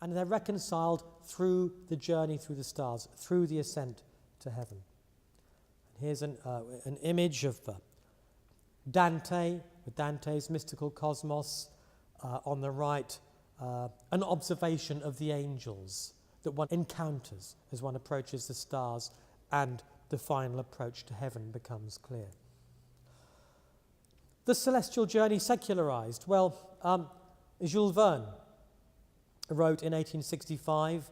And they're reconciled through the journey through the stars, through the ascent to heaven. And here's an image of Dante, with Dante's mystical cosmos. On the right, an observation of the angels that one encounters as one approaches the stars, and the final approach to heaven becomes clear. The celestial journey secularized. Well, Jules Verne wrote in 1865,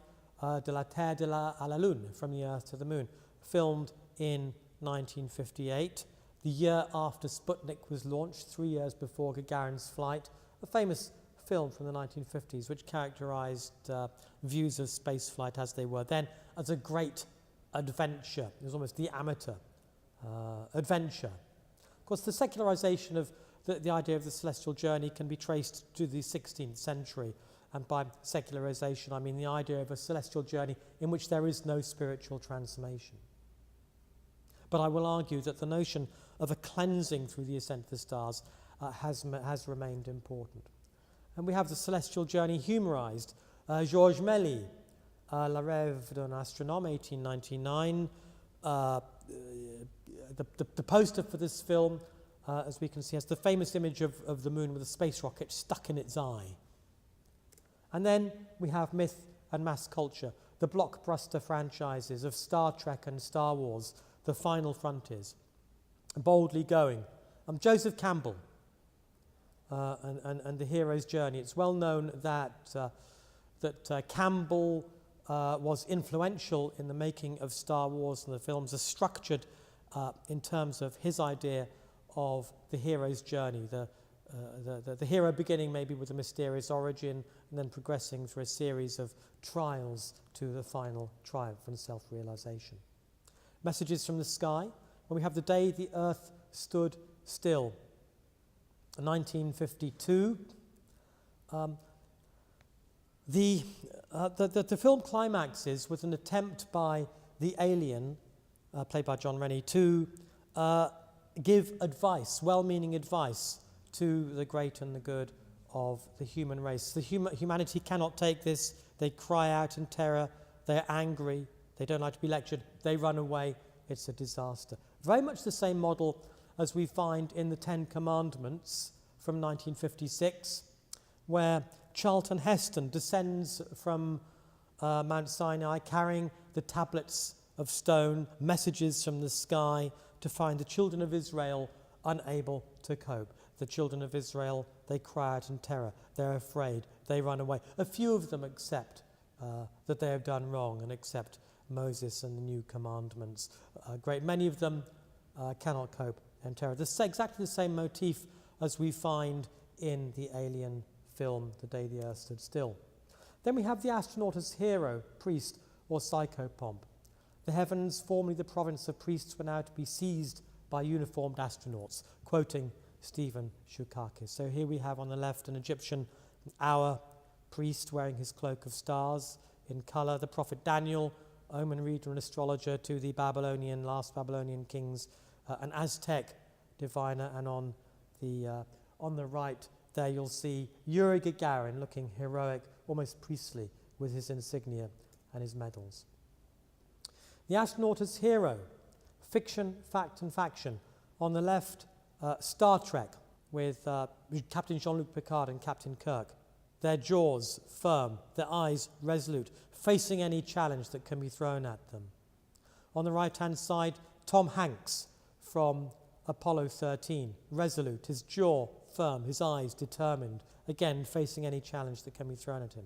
De la Terre à la Lune, From the Earth to the Moon, filmed in 1958, the year after Sputnik was launched, 3 years before Gagarin's flight, a famous film from the 1950s which characterized views of spaceflight as they were then as a great adventure. It was almost the amateur adventure. Of course, the secularization of the idea of the celestial journey can be traced to the 16th century. And by secularization, I mean the idea of a celestial journey in which there is no spiritual transformation. But I will argue that the notion of a cleansing through the ascent to the stars has remained important. And we have the celestial journey humorized. Georges Méliès, La Rêve d'un astronome, 1899. The poster for this film, as we can see, has the famous image of the moon with a space rocket stuck in its eye. And then we have myth and mass culture, the blockbuster franchises of Star Trek and Star Wars, the final frontiers, boldly going. Joseph Campbell and the hero's journey. It's well known that Campbell was influential in the making of Star Wars, and the films are structured in terms of his idea of the hero's journey, the hero beginning maybe with a mysterious origin and then progressing through a series of trials to the final triumph and self-realization. Messages from the sky, when we have the day the earth stood still. 1952. The film climaxes with an attempt by the alien, played by John Rennie, to give advice, well-meaning advice, to the great and the good of the human race. Humanity cannot take this. They cry out in terror. They're angry. They don't like to be lectured. They run away. It's a disaster. Very much the same model as we find in the Ten Commandments from 1956, where Charlton Heston descends from Mount Sinai carrying the tablets of stone, messages from the sky, to find the children of Israel unable to cope. The children of Israel, they cry out in terror. They're afraid. They run away. A few of them accept that they have done wrong and accept Moses and the new commandments. A great many of them cannot cope in terror. This is exactly the same motif as we find in the Alien film, The Day the Earth Stood Still. Then we have the astronaut as hero, priest, or psychopomp. The heavens, formerly the province of priests, were now to be seized by uniformed astronauts, quoting Stephen Choukakis. So here we have on the left an Egyptian hour priest wearing his cloak of stars in colour, the prophet Daniel, omen reader and astrologer to the last Babylonian kings, an Aztec diviner, and on the right there you'll see Yuri Gagarin looking heroic, almost priestly, with his insignia and his medals. The astronaut as hero, fiction, fact and faction. On the left, Star Trek with Captain Jean-Luc Picard and Captain Kirk. Their jaws firm, their eyes resolute, facing any challenge that can be thrown at them. On the right-hand side, Tom Hanks from Apollo 13, resolute, his jaw firm, his eyes determined, again facing any challenge that can be thrown at him.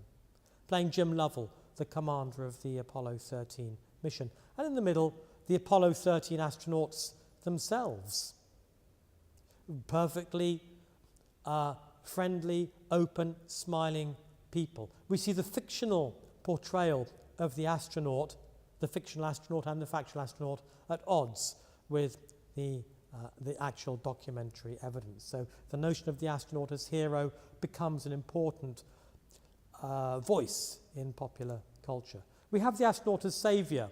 Playing Jim Lovell, the commander of the Apollo 13 mission. And in the middle, the Apollo 13 astronauts themselves. Perfectly friendly, open, smiling people. We see the fictional portrayal of the astronaut, the fictional astronaut and the factual astronaut, at odds with the actual documentary evidence. So the notion of the astronaut as hero becomes an important voice in popular culture. We have the astronaut as saviour,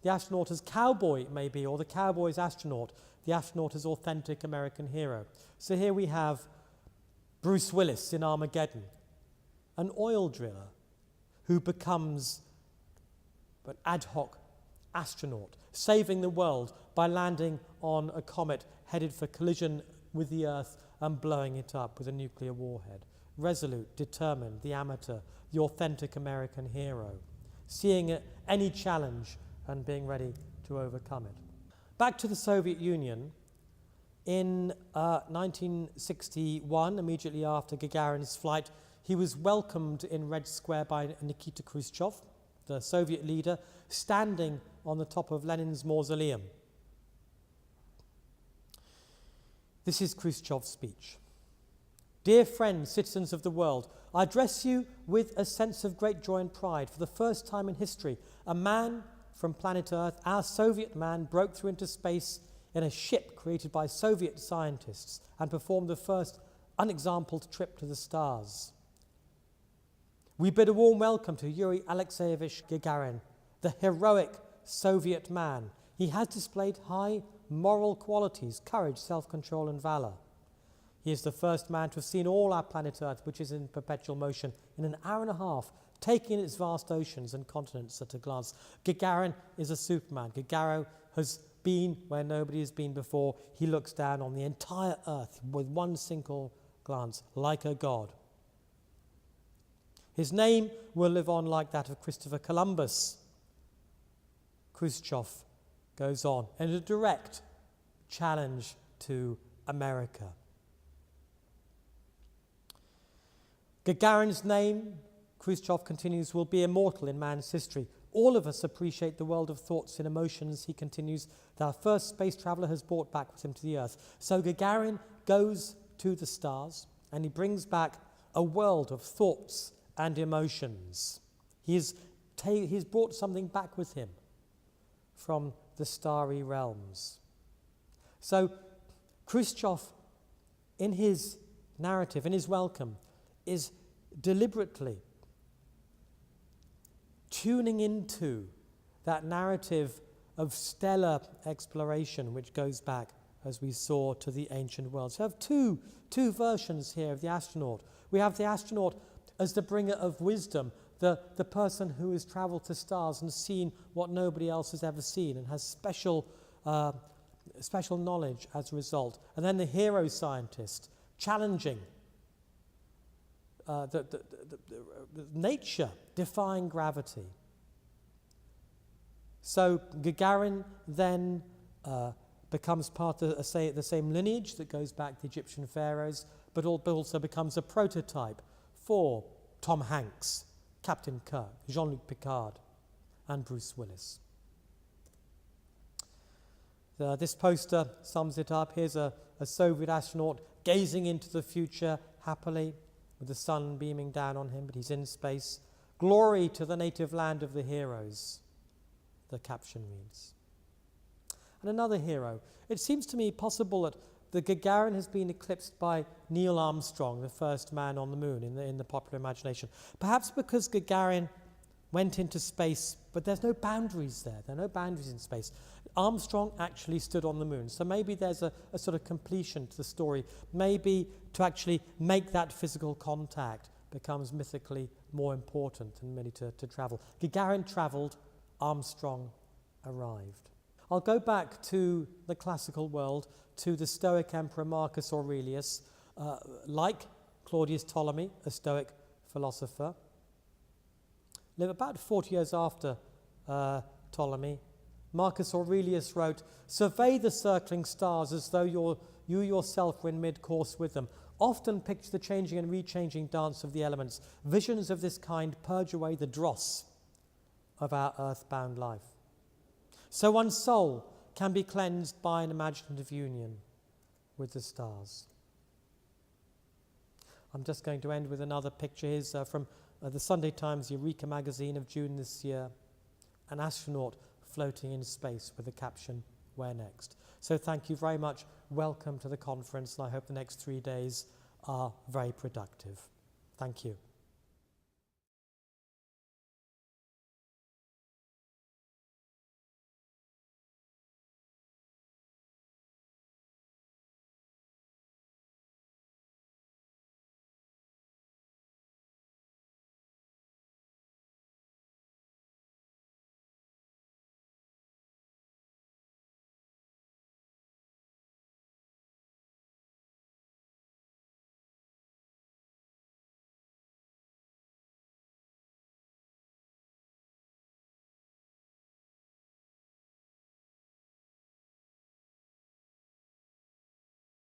the astronaut as cowboy, maybe, or the cowboy as astronaut, the astronaut as authentic American hero. So here we have Bruce Willis in Armageddon, an oil driller who becomes an ad hoc astronaut, saving the world by landing on a comet headed for collision with the Earth and blowing it up with a nuclear warhead. Resolute, determined, the amateur, the authentic American hero, seeing any challenge and being ready to overcome it. Back to the Soviet Union. In 1961, immediately after Gagarin's flight, he was welcomed in Red Square by Nikita Khrushchev, the Soviet leader, standing on the top of Lenin's mausoleum. This is Khrushchev's speech. Dear friends, citizens of the world, I address you with a sense of great joy and pride. For the first time in history, a man from planet Earth, our Soviet man, broke through into space in a ship created by Soviet scientists and performed the first unexampled trip to the stars. We bid a warm welcome to Yuri Alexeyevich Gagarin, the heroic Soviet man. He has displayed high moral qualities, courage, self-control and valor. He is the first man to have seen all our planet Earth, which is in perpetual motion, in an hour and a half, taking in its vast oceans and continents at a glance. Gagarin is a superman. Gagarin has been where nobody has been before. He looks down on the entire Earth with one single glance, like a god. His name will live on like that of Christopher Columbus. Khrushchev goes on in a direct challenge to America. Gagarin's name, Khrushchev continues, will be immortal in man's history. All of us appreciate the world of thoughts and emotions, he continues, that our first space traveller has brought back with him to the Earth. So Gagarin goes to the stars and he brings back a world of thoughts and emotions. He's brought something back with him from the starry realms. So Khrushchev, in his narrative, in his welcome, is deliberately tuning into that narrative of stellar exploration which goes back, as we saw, to the ancient world. So we have two versions here of the astronaut. We have the astronaut as the bringer of wisdom, the person who has travelled to stars and seen what nobody else has ever seen and has special knowledge as a result. And then the hero scientist, challenging the nature, defying gravity. So Gagarin then becomes part of the same lineage that goes back to the Egyptian pharaohs, but also becomes a prototype for Tom Hanks, Captain Kirk, Jean-Luc Picard, and Bruce Willis. This poster sums it up. Here's a Soviet astronaut gazing into the future happily, with the sun beaming down on him, but he's in space. Glory to the native land of the heroes, the caption reads. And another hero. It seems to me possible that the Gagarin has been eclipsed by Neil Armstrong, the first man on the moon in the popular imagination. Perhaps because Gagarin went into space, but there's no boundaries there. There are no boundaries in space. Armstrong actually stood on the moon. So maybe there's a sort of completion to the story. Maybe to actually make that physical contact becomes mythically more important than merely to travel. Gagarin travelled, Armstrong arrived. I'll go back to the classical world, to the Stoic emperor Marcus Aurelius, like Claudius Ptolemy, a Stoic philosopher. Lived about 40 years after Ptolemy. Marcus Aurelius wrote, "Survey the circling stars as though you yourself were in mid-course with them. Often picture the changing and rechanging dance of the elements. Visions of this kind purge away the dross of our earthbound life. So one's soul can be cleansed by an imaginative union with the stars." I'm just going to end with another picture. Here's from the Sunday Times Eureka magazine of June this year. An astronaut floating in space with the caption, "Where next?" So thank you very much. Welcome to the conference, and I hope the next 3 days are very productive. Thank you.